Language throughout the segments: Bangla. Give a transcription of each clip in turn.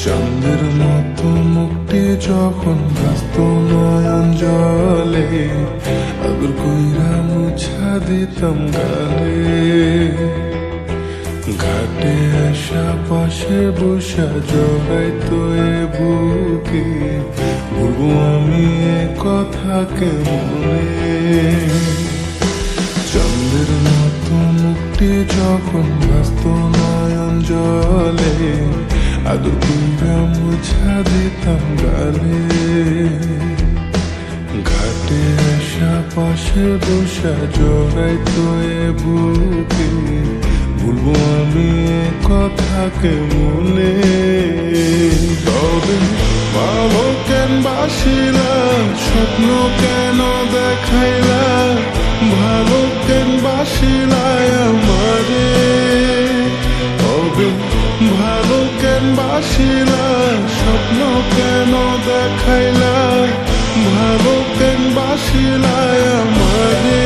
চাঁদের মতো মুক্তি যখন ব্যস্ত নয়ন জলে, আদর কইরা মুছা দিতাম গালে। ঘাটে আসা পাশে বসা জড়াইতো এ বুকে, বলবো আমি এ কথা কেমনে। চাঁদের মতো মুক্তি যখন ব্যস্ত নয়ন জলে, আদর কইরা মুছা দিতাম গালে। ঘাটে আসা পাশে বসা জড়াইতো এ বুকে, বলবো আমি এ কথা কেমনে। তবে ভালো কেন বাসিলা, স্বপ্ন কেন দেখাইলা, ভালো কেন বাসিলা আমারে। তবে ভালো কেন বাসিলা, স্বপ্ন কেন দেখাইলা, ভালো কেন বাসিলা আমারে।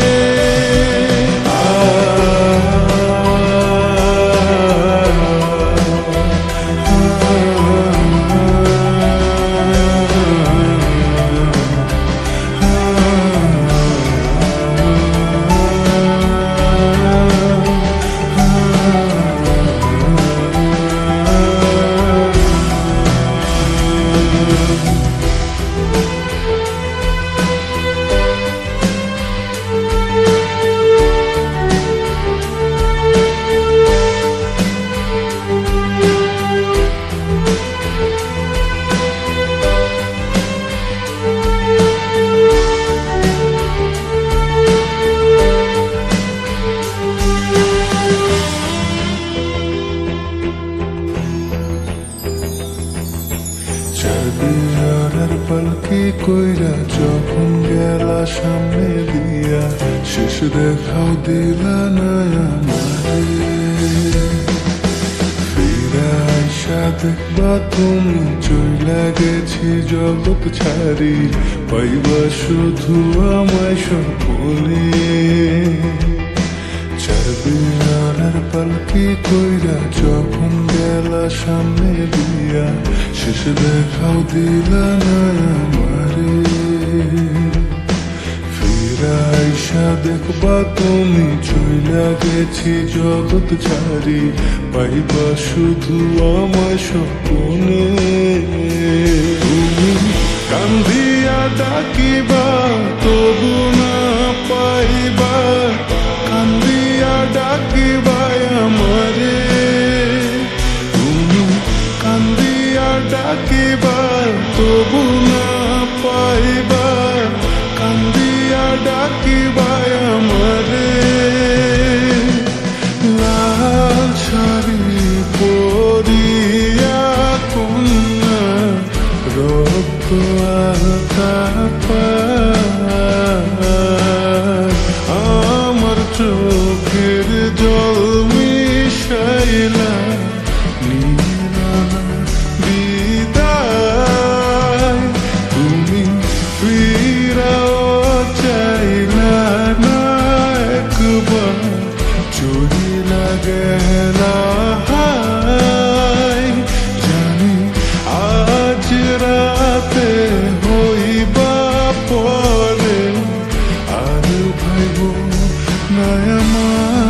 চাঁদের পালকি কইরা যখন গেলা সামনে দিয়া, শেষ দেখাও দিলা না আমারে। ফিরা আইসা দেখবা তুমি চইলা গেছি জগৎ ছাড়ি, পাইবা শুধু আমায় স্বপ্নে। চাঁদের পালকি কইরা যখন গেলা সামনে দিয়া, শেষ দেখাও দিলা না আমারে। ফিরা আইসা দেখবা তুমি চইলা গেছি জগৎ ছাড়ি, পাইবা শুধু আমায় স্বপ্নে। তুমি কান্দিয়া ডাকিবা তবু না পাইবা, কান্দিয়া ডাকিবা আমারে। তুমি কান্দিয়া ডাকিবা তবু না পাইবা, কান্দিয়া ডাকিবা আমারে। লাল শাড়ি পরিয়া কন্যা রক্ত আলতা পায়, আমার চোখের জল মিশাইলা নিলা বিদায়। তুমি ফিরাও চাইলা না একবার, চলিলা গেলা হায়। জানি আজ রাতে হইবা পরে, আর ভাইব না আমার।